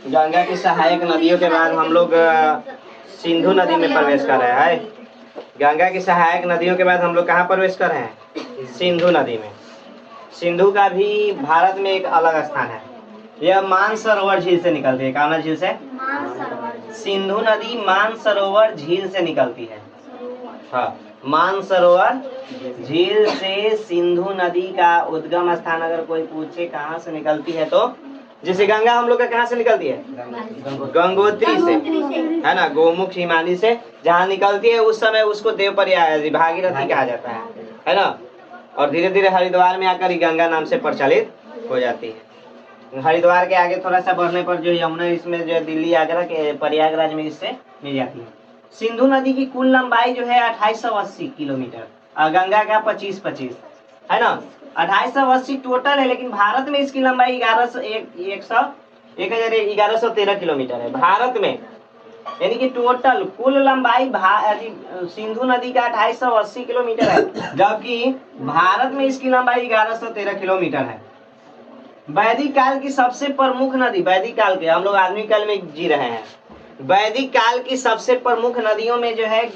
गंगा की सहायक नदियों के बाद हम लोग सिंधु नदी में प्रवेश कर रहे हैं। गंगा की सहायक नदियों के बाद हम लोग कहाँ प्रवेश कर रहे हैं? सिंधु नदी में। सिंधु का भी भारत में एक अलग स्थान है। यह मानसरोवर झील से निकलती है। कौन झील से? सिंधु नदी मानसरोवर झील से निकलती है। हाँ, मानसरोवर झील से सिंधु नदी का उद्गम स्थान अगर कोई पूछे कहाँ से निकलती है, तो जैसे गंगा हम लोग का कहाँ से निकलती है? गंगोत्री से, है ना, गोमुख हिमानी से जहाँ निकलती है उस समय उसको देवप्रयाग भागीरथी कहा जाता है ना। और धीरे धीरे हरिद्वार में आकर गंगा नाम से प्रचलित हो जाती है। हरिद्वार के आगे थोड़ा सा बढ़ने पर जो यमुना इसमें जो दिल्ली आगरा के प्रयागराज में इससे मिल जाती है। सिंधु नदी की कुल लंबाई जो है 2880 किलोमीटर और गंगा का 2525 है ना। 2880 टोटल है, लेकिन भारत में इसकी लंबाई 1113 किलोमीटर है भारत में। यानी कि टोटल कुल लंबाई सिंधु नदी का 2880 किलोमीटर है, जबकि भारत में इसकी लंबाई 1113 किलोमीटर है। वैदिक काल की सबसे प्रमुख नदी, वैदिक काल के, हम लोग आधुनिक काल में जी रहे हैं, वैदिक काल की सबसे प्रमुख नदियों में जो है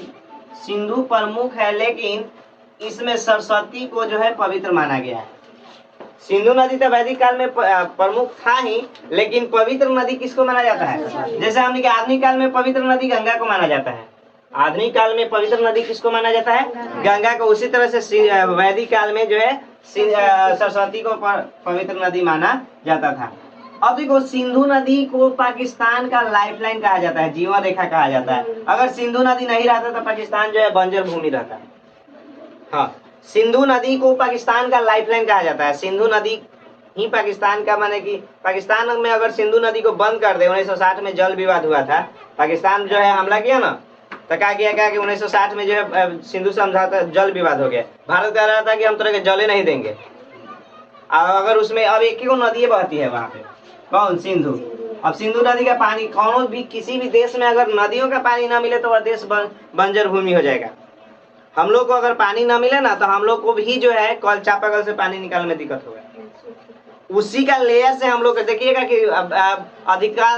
सिंधु प्रमुख है, लेकिन इसमें सरस्वती को जो है पवित्र माना गया है। सिंधु नदी तो वैदिक काल में प्रमुख था ही, लेकिन पवित्र नदी किसको माना जाता है? जैसे हमने कहा आधुनिक काल में पवित्र नदी गंगा को माना जाता है। आधुनिक काल में पवित्र नदी किसको माना जाता है? गंगा को। उसी तरह से वैदिक काल में जो है सरस्वती को पवित्र नदी माना जाता था। अब देखो, सिंधु नदी को पाकिस्तान का लाइफलाइन कहा जाता है, जीवन रेखा कहा जाता है। अगर सिंधु नदी नहीं रहता तो पाकिस्तान जो है बंजर भूमि रहता है। हाँ, सिंधु नदी को पाकिस्तान का लाइफलाइन कहा जाता है। सिंधु नदी ही पाकिस्तान का, माने कि पाकिस्तान में अगर सिंधु नदी को बंद कर दे, 1960 में जल विवाद हुआ था, पाकिस्तान जो है हमला किया ना, तो क्या किया कि 1960 में जो है सिंधु समझौता जल विवाद हो गया। भारत कह रहा था कि हम तरह के जले नहीं देंगे। अगर उसमें अब एक ही नदी बहती है वहां पे, कौन? सिंधु। अब सिंधु नदी का पानी, कौन भी किसी भी देश में अगर नदियों का पानी ना मिले तो वह देश बंजर भूमि हो जाएगा। हम लोग को अगर पानी ना मिले ना, तो हम लोग को भी जो है कल चापाकल से पानी निकालने में दिक्कत होगा। उसी का लेयर से हम लोग देखिएगा कि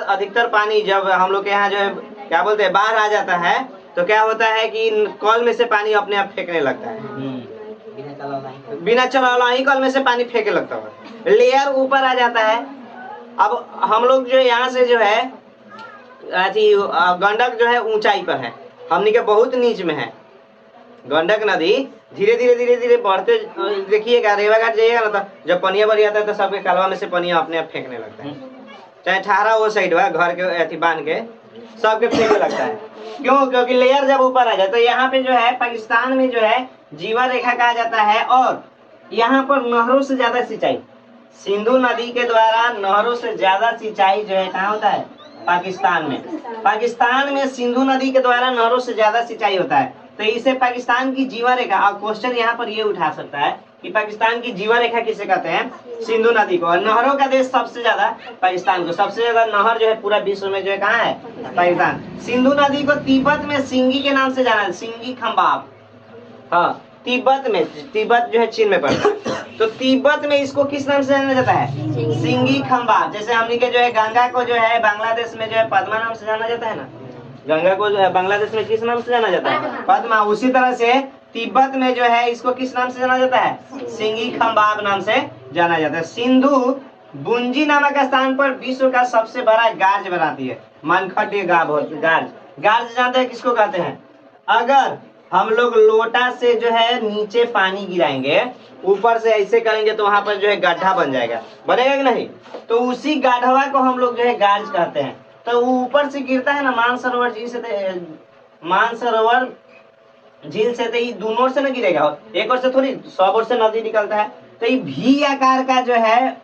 अधिकतर पानी जब हम लोग के यहाँ जो है क्या बोलते हैं बाढ़ आ जाता है, तो क्या होता है कि कल में से पानी अपने आप फेंकने लगता है, बिना चला ही कल में से पानी फेंकने लगता है, लेयर ऊपर आ जाता है। अब हम लोग जो यहाँ से जो है गंडक जो है ऊंचाई पर है, हमनी के बहुत नीच में है। गंडक नदी धीरे धीरे बढ़ते, देखिएगा रेवाघाट जाइएगा ना, तो जब पनिया भरी आता है तो सबके कलवा में से पनिया अपने आप फेंकने लगता है। चाहे ठहरा वो साइड हुआ घर के बांध के सबके फेंकने लगता है। क्यों? क्योंकि लेयर जब ऊपर आ जाए तो यहाँ पे जो है पाकिस्तान में जो है जीवन रेखा कहा जाता है, और यहाँ पर नहरों से ज्यादा सिंचाई, सिंधु नदी के द्वारा नहरों से ज्यादा सिंचाई जो है कहाँ होता है? पाकिस्तान में। पाकिस्तान में सिंधु नदी के द्वारा नहरों से ज्यादा सिंचाई होता है, तो इसे पाकिस्तान की जीवन रेखा। अब क्वेश्चन यहाँ पर ये उठा सकता है कि पाकिस्तान की जीवन रेखा किसे कहते हैं? सिंधु नदी को। और नहरों का देश सबसे ज्यादा पाकिस्तान को, सबसे ज्यादा नहर जो है पूरा विश्व में जो है कहाँ है? पाकिस्तान। सिंधु नदी को तिब्बत में सिंगी के नाम से जाना है, सिंगी खम्बाब। हाँ, तिब्बत में, तिब्बत जो है चीन में पड़ता है, तो तिब्बत में इसको किस नाम से जाना जाता है? सिंगी खम्बाब। जैसे हमने के जो है गंगा को जो है बांग्लादेश में जो है पद्मा नाम से जाना जाता है ना, गंगा को जो है बांग्लादेश में किस नाम से जाना जाता है? पद्मा। उसी तरह से तिब्बत में जो है इसको किस नाम से जाना जाता है? सिंगी खम्बाब नाम से जाना जाता है। सिंधु बुंजी नामक स्थान पर विश्व का सबसे बड़ा गार्ज बनाती है। मनखट गार्ज जानते हैं किसको कहते हैं? अगर हम लोग लोटा से जो है नीचे पानी गिराएंगे, ऊपर से ऐसे करेंगे तो वहां पर जो है गड्ढा बन जाएगा, बनेगा कि नहीं? तो उसी गड्ढवा को हम लोग जो है गार्ज कहते हैं। तो ऊपर से गिरता है ना मानसरोवर झील से, मानसरोवर झील से, तो ये दोनों से ना गिरेगा, एक और से थोड़ी, 100 ओर से नदी निकलता है, तो ये वी आकार का जो है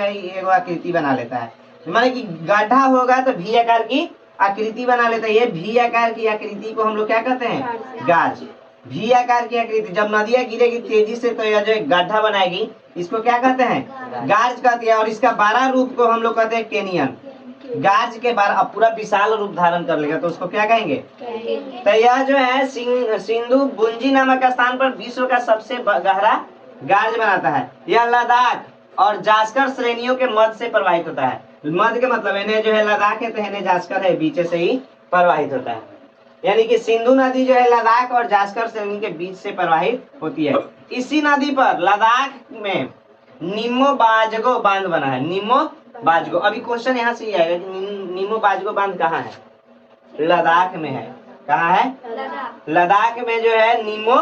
एक आकृति बना लेता है। माने कि गड्ढा होगा तो वी आकार की आकृति बना लेता है। ये वी आकार की आकृति को हम लोग क्या कहते हैं? गार्ज। वी आकार की आकृति जब नदियां गिरेगी तेजी से तो यह जो गड्ढा बनाएगी, इसको क्या कहते हैं? गार्ज कहते हैं। और इसका बड़ा रूप को हम लोग कहते हैं कैनियन। गार्ज के बार अब पूरा विशाल रूप धारण कर लेगा तो उसको क्या कहेंगे? तो यह जो है सिंधु बुंजी नामक स्थान पर विश्व का सबसे गहरा गार्ज बनाता है। यह लद्दाख और जास्कर श्रेणियों के मध्य से प्रवाहित होता है। मध्य के मतलब इन्हें जो है लद्दाख है तो इन्हें जास्कर है बीच से ही प्रवाहित होता है। यानी कि सिंधु नदी जो है लद्दाख और जास्कर श्रेणी के बीच से प्रवाहित होती है। इसी नदी पर लद्दाख में निम्मो बाजगो बांध बना है। निम्मो बाजगो, अभी क्वेश्चन यहाँ से ही आएगा कि निम्मो बाजगो बांध कहाँ है? लद्दाख में है। कहाँ है? लद्दाख में जो है निम्मो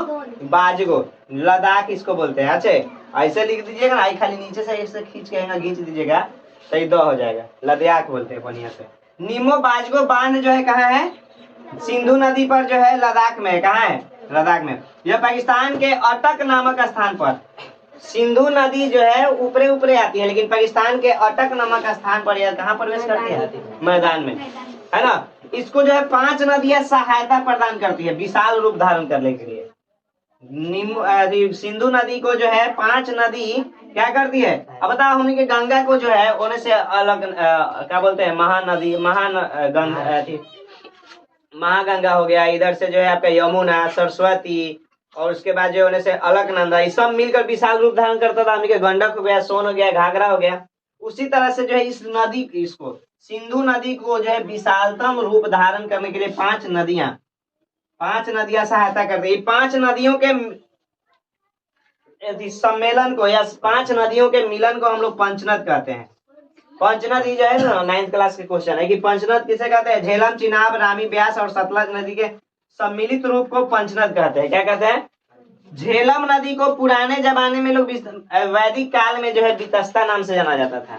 बाजगो, लद्दाख इसको बोलते हैं। अच्छा ऐसे लिख दीजिएगा ना, आई खाली नीचे से ऐसे खींच के खींच दीजिएगा, सही दो हो जाएगा। लद्दाख बोलते हैं बढ़िया से। निम्मो बाजगो बांध जो है कहाँ है? सिंधु नदी पर जो है लद्दाख में। कहाँ है? लद्दाख में। यह पाकिस्तान के अटक नामक स्थान पर, सिंधु नदी जो है ऊपरे ऊपरे आती है लेकिन पाकिस्तान के अटक नामक स्थान पर यह कहाँ प्रवेश करती है? मैदान में, है ना। इसको जो है 5 नदियां सहायता प्रदान करती है विशाल रूप धारण करने के लिए। सिंधु नदी को जो है 5 नदी क्या करती है? अब बताओ, हमने के गंगा को जो है उन्हें से अलग क्या बोलते हैं? महानदी, महागंगा हो गया। इधर से जो है आपका यमुना, सरस्वती, और उसके बाद जो होने से अलकनंदा, ये सब मिलकर विशाल रूप धारण करता था। हमने के गंडक हो गया, सोन हो गया, घाघरा हो गया। उसी तरह से जो है इस नदी इसको सिंधु नदी को जो है विशालतम रूप धारण करने के लिए 5 नदियां सहायता करती है। 5 नदियों के सम्मेलन को या 5 नदियों के मिलन को हम लोग पंचनद कहते हैं। पंचनद ही जो है ना 9th क्लास के क्वेश्चन है कि पंचनद किसे कहते हैं? झेलम, चिनाब, रावी, ब्यास और सतलज नदी के सम्मिलित रूप को पंचनद कहते हैं। क्या कहते हैं? झेलम नदी को पुराने जमाने में लोग वैदिक काल में जो है बीतस्ता नाम से जाना जाता था।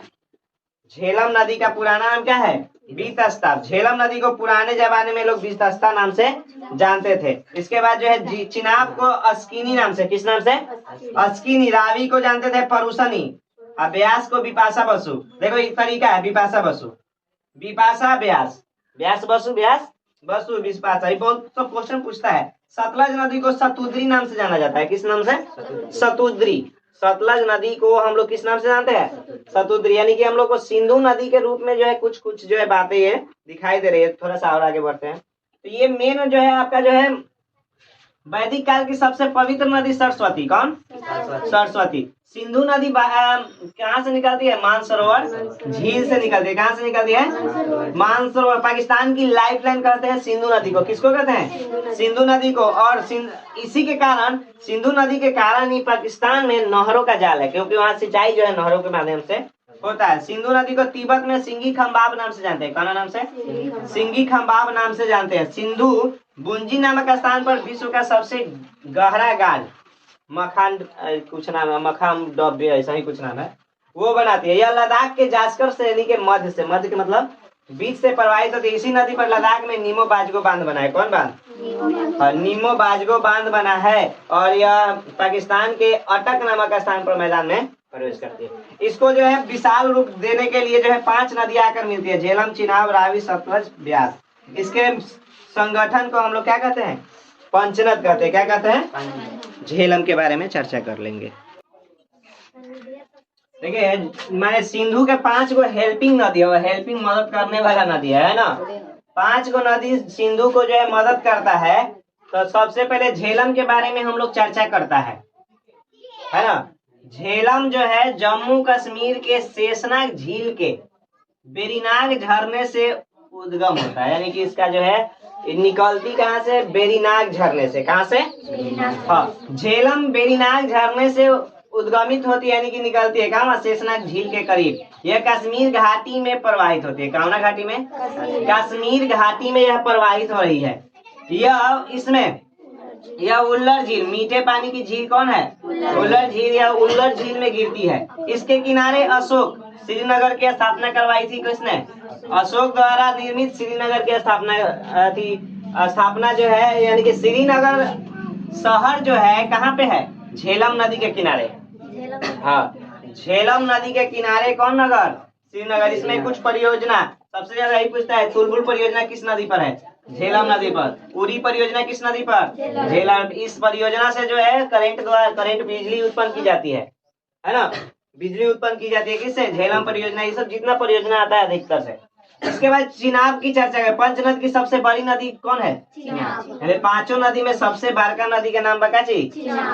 झेलम नदी का पुराना नाम क्या है? बीतस्ता। झेलम नदी को पुराने जमाने में लोग बीतस्ता नाम से जानते थे। इसके बाद जो है चिनाब को अस्किनी नाम से, किस नाम से? अस्किनी। रावी को जानते थे परुसनी, और ब्यास को बिपाशा बसु। देखो एक तरीका है, बिपाशा बसु, बिपाशा ब्यास, ब्यास बसु, ब्यास बसु, बिपाशा। ये बहुत सब क्वेश्चन पूछता है। सतलज नदी को सतुद्री नाम से जाना जाता है। किस नाम से? सतुद्री। सतलज नदी को हम लोग किस नाम से जानते हैं? सतुद्री। यानी कि हम लोग को सिंधु नदी के रूप में जो है कुछ कुछ जो है बातें ये दिखाई दे रही है। थोड़ा सा और आगे बढ़ते हैं तो ये मेन जो है आपका जो है वैदिक काल की सबसे पवित्र नदी सरस्वती। कौन? सरस्वती। सिंधु नदी कहाँ से निकलती है? मानसरोवर झील से निकलती है। कहाँ से निकलती है? मानसरोवर। पाकिस्तान की लाइफलाइन कहते हैं सिंधु नदी को। किसको कहते हैं? सिंधु नदी को। और इसी के कारण, सिंधु नदी के कारण ही पाकिस्तान में नहरों का जाल है, क्योंकि वहाँ सिंचाई जो है नहरों के माध्यम से होता है। सिंधु नदी को तिब्बत में सिंगी खम्बाब नाम से जानते हैं। कौन नाम से? सिंगी खम्बाब नाम से जानते हैं। सिंधु बुंजी नामक स्थान पर विश्व का सबसे गहरा गाल, मखान कुछ नाम है, मखाम डब्बे ऐसा ही कुछ नाम है, वो बनाती है। यह लद्दाख के जास्कर श्रेणी के मध्य से, मध्य के मतलब बीच से प्रवाहित होती है। इसी नदी पर लद्दाख में निम्मो बाजगो बांध बना है। कौन बांध? निम्मो बाजगो बांध बना है। और यह पाकिस्तान के अटक नामक स्थान पर मैदान में प्रवेश करती है। इसको जो है विशाल रूप देने के लिए जो है 5 नदियां आकर मिलती है, झेलम, चिनाब, रावी, सतलज, ब्यास। इसके संगठन को हम लोग क्या कहते हैं? पंचनद कहते हैं। क्या कहते हैं? झेलम के बारे में चर्चा कर लेंगे। देखिए, मैंने सिंधु के 5 गो हेल्पिंग नदी है, हेल्पिंग मदद करने वाला नदी है ना। 5 गो नदी सिंधु को जो है मदद करता है। तो सबसे पहले झेलम के बारे में हम लोग चर्चा करता है ना। झेलम जो है जम्मू कश्मीर के शेषनाग झील के बेरीनाग झरने से उद्गम होता है। यानी कि इसका जो है निकलती कहाँ से? बेरीनाग झरने से। कहाँ से? हाँ, झेलम बेरीनाग झरने से उद्गमित होती है, यानी कि निकलती है कहाँ? शेषनाग झील के करीब। यह कश्मीर घाटी में प्रवाहित होती है। कामना घाटी में? कश्मीर घाटी में यह प्रवाहित हो रही है। यह उल्लर झील, मीठे पानी की झील कौन है? उल्लर झील। या उल्लर झील में गिरती है। इसके किनारे अशोक श्रीनगर की स्थापना करवाई थी। किसने? अशोक द्वारा निर्मित श्रीनगर की स्थापना जो है, यानी कि श्रीनगर शहर जो है कहाँ पे है? झेलम नदी के किनारे। हाँ, झेलम नदी के किनारे कौन नगर? श्रीनगर। इसमें कुछ परियोजना, सबसे ज्यादा यही पूछता है, तुलबुल परियोजना किस नदी पर है? झेलम नदी पर। उरी परियोजना किस नदी पर? झेलम। इस परियोजना से जो है करंट बिजली उत्पन्न की जाती है ना। बिजली उत्पन्न की जाती है किससे? झेलम परियोजना। ये सब जितना परियोजना आता है अधिकतर से। इसके बाद चिनाब की चर्चा करें। पंचनद की सबसे बड़ी नदी कौन है? चिनाब। 5 नदी में सबसे बड़का नदी का नाम बकाची।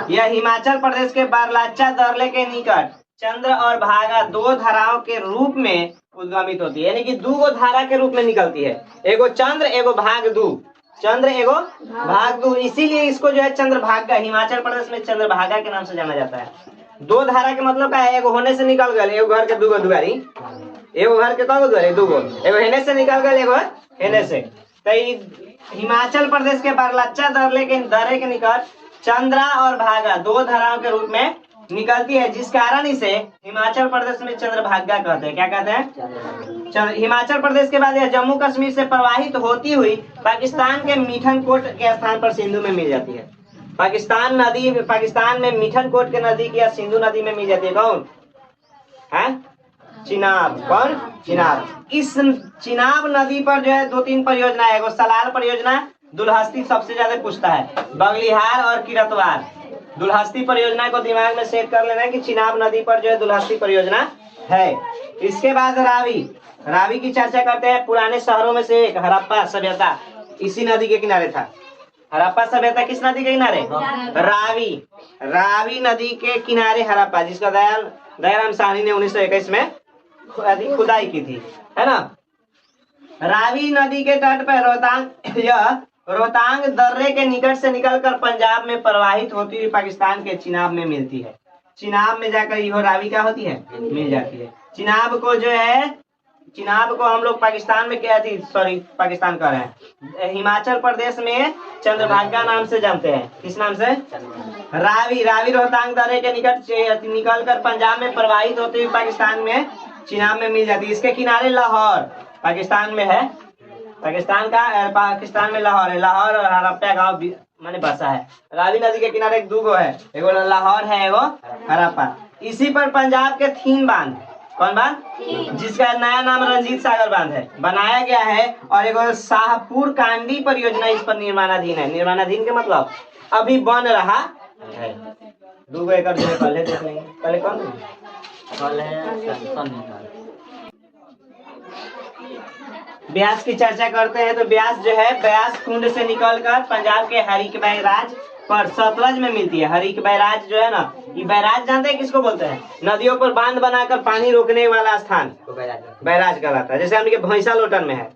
यह हिमाचल प्रदेश के बारलाचा दर्रे के निकट चंद्र और भागा दो धाराओं के रूप में उद्गमित होती है, यानी कि दो गो धारा के रूप में निकलती है, एगो चंद्र एगो भाग दू, चंद्र एगो भाग दू, इसीलिए इसको जो है चंद्रभागा, हिमाचल प्रदेश में चंद्रभागा के नाम से जाना जाता है। दो धारा के मतलब क्या है, एगो होने से निकल गए, एगो घर के दूगो दुआरी, एगो घर के कगो दुआरी दूगो, एगो हेने से निकल गए एगो हेने से। तो हिमाचल प्रदेश के बरलच्चा दर्रे के निकट चंद्रा और भागा दो धाराओं के रूप में निकलती है, जिस कारण इसे हिमाचल प्रदेश में चंद्रभागा कहते हैं। क्या कहते हैं? हिमाचल प्रदेश के बाद यह जम्मू कश्मीर से प्रवाहित होती हुई पाकिस्तान के मिठनकोट के स्थान पर सिंधु में मिल जाती है। पाकिस्तान में मिठनकोट के नजदीक या सिंधु नदी में मिल जाती है। कौन है? चिनाब। कौन? चिनाब। इस चिनाब नदी पर जो है दो तीन परियोजना है, वो सलाल परियोजना, दुल्हस्ती सबसे ज्यादा पूछता है, बगलिहार और किरतवार। दुल्हस्ती परियोजना को दिमाग में सेट कर लेना है कि चिनाब नदी पर जो है दुल्हस्ती परियोजना है। इसके बाद रावी की चर्चा करते हैं। पुराने शहरों में से एक हड़प्पा सभ्यता इसी नदी के किनारे था। हड़प्पा सभ्यता किस नदी के किनारे? रावी नदी के किनारे हड़प्पा, जिसका दयाराम साहनी ने 1921 में खुदाई की थी, है ना। रावी नदी के तट पर रोहतांग दर्रे के निकट से निकलकर पंजाब में प्रवाहित होती हुई पाकिस्तान के चिनाब में मिलती है। चिनाब में जाकर यो रावी क्या होती है? मिल जाती है। चिनाब को हम लोग पाकिस्तान में क्या थी, पाकिस्तान कह रहे हैं, हिमाचल प्रदेश में चंद्रभागा नाम से जानते हैं। किस नाम से? रावी रोहतांग दर्रे के निकट निकलकर पंजाब में प्रवाहित होती हुई पाकिस्तान में चिनाब में मिल जाती है। इसके किनारे लाहौर पाकिस्तान में है। पाकिस्तान में लाहौर है। लाहौर और हड़प्पा गाँव माने बसा है। रावी नदी के किनारे एक दूगो है, एगो लाहौर है, एगो हड़प्पा। इसी पर पंजाब के थीन बांध, कौन बांध? जिसका नया नाम रंजीत सागर बांध है, बनाया गया है। और एगो शाहपुर कांडी परियोजना इस पर निर्माणाधीन है। निर्माणाधीन के मतलब अभी बन रहा है। 2 एकड़ जो है पहले देख लेंगे। पहले कौन ब्यास की चर्चा करते हैं। तो ब्यास जो है, ब्यास कुंड से निकलकर पंजाब के हरिक बैराज पर सतलज में मिलती है। हरिक बैराज जो है ना, ये बैराज जानते हैं किसको बोलते हैं? नदियों पर बांध बनाकर पानी रोकने वाला स्थान बैराज कहलाता है। जैसे हमने भैंसा लोटन में है,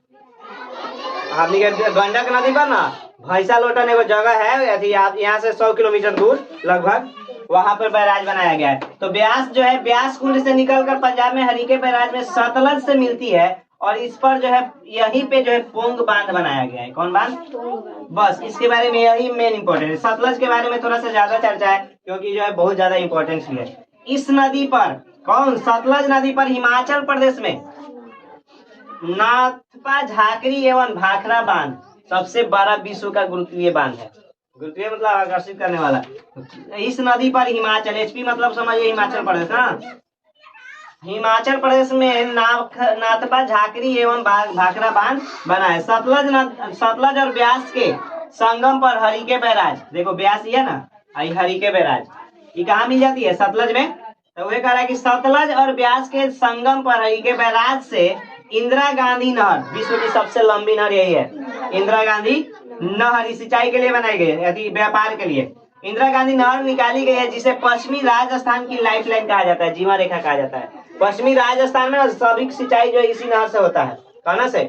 हमने गंडक नदी पर ना भैंसा लोटन एगो जगह है, यहाँ से 100 किलोमीटर दूर लगभग, वहां पर बैराज बनाया गया है। तो ब्यास जो है, ब्यास कुंड से निकलकर पंजाब में हरिके बैराज में सतलज से मिलती है। और इस पर जो है, यहीं पे जो है पोंग बांध बनाया गया है। कौन बांध? बस इसके बारे में यही मेन इंपॉर्टेंट है। सतलज के बारे में थोड़ा सा ज्यादा चर्चा है, क्योंकि जो है बहुत ज्यादा इंपॉर्टेंस है। इस नदी पर, कौन? सतलज नदी पर हिमाचल प्रदेश में नाथपा, झाकरी एवं भाखड़ा बांध सबसे बड़ा विश्व का गुरुत्वीय बांध है। गुरुत्वीय मतलब आकर्षित करने वाला। इस नदी पर हिमाचल, एचपी मतलब समझिए हिमाचल प्रदेश ना, हिमाचल प्रदेश में नाथपा, झाकरी एवं भाखड़ा बांध बना है। सतलज और ब्यास के संगम पर हरिके बैराज, देखो ब्यास ये ना, हरिके बैराज ये कहाँ मिल जाती है? सतलज में। तो वह कह रहा है कि सतलज और ब्यास के संगम पर हरिके बैराज से इंदिरा गांधी नहर, विश्व की सबसे लंबी नहर यही है, इंदिरा गांधी नहर, सिंचाई के लिए बनाई गई है, व्यापार के लिए इंदिरा गांधी नहर निकाली गई है, जिसे पश्चिमी राजस्थान की लाइफलाइन कहा जाता है, जीवन रेखा कहा जाता है। पश्चिमी राजस्थान में सभी सिंचाई जो इसी नहर से होता है। कहाँ से?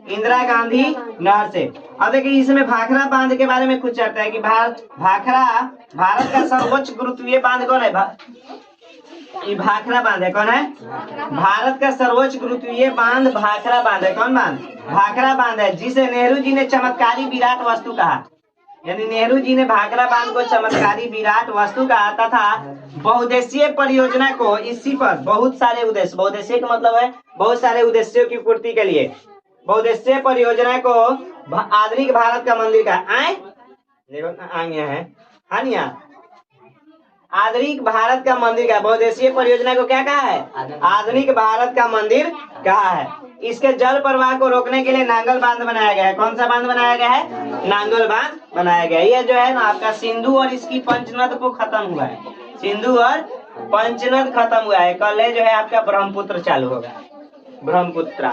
इंदिरा गांधी नहर से। अब देखिए इसमें भाखड़ा बांध के बारे में कुछ चर्चा है कि भाखड़ा भारत का सर्वोच्च गुरुत्वीय बांध कौन है? ये भाखड़ा बांध है। कौन है? भारत का सर्वोच्च गुरुत्वीय बांध भाखड़ा बांध है। कौन बांध? भाखड़ा बांध है, जिसे नेहरू जी ने चमत्कारी विराट वस्तु कहा। यानी नेहरू जी ने भाखड़ा बांध को चमत्कारी विराट वस्तु कहा तथा बहुउद्देशीय परियोजना को इसी पर बहुत सारे उद्देश्य, बहुउद्देशीय का मतलब है बहुत सारे उद्देश्यों की पूर्ति के लिए बहुउद्देशीय परियोजना को आधुनिक भारत का मंदिर का आधुनिक भारत का मंदिर का बहुउद्देशीय परियोजना को क्या कहा है? आधुनिक भारत का मंदिर कहा है। इसके जल प्रवाह को रोकने के लिए नांगल बांध बनाया गया है। कौन सा बांध बनाया गया है? नांगल बांध बनाया गया है। ये जो है ना आपका सिंधु और इसकी पंचनद को खत्म हुआ है। सिंधु और पंचनद खत्म हुआ है। कल जो है आपका ब्रह्मपुत्र चालू होगा, ब्रह्मपुत्र।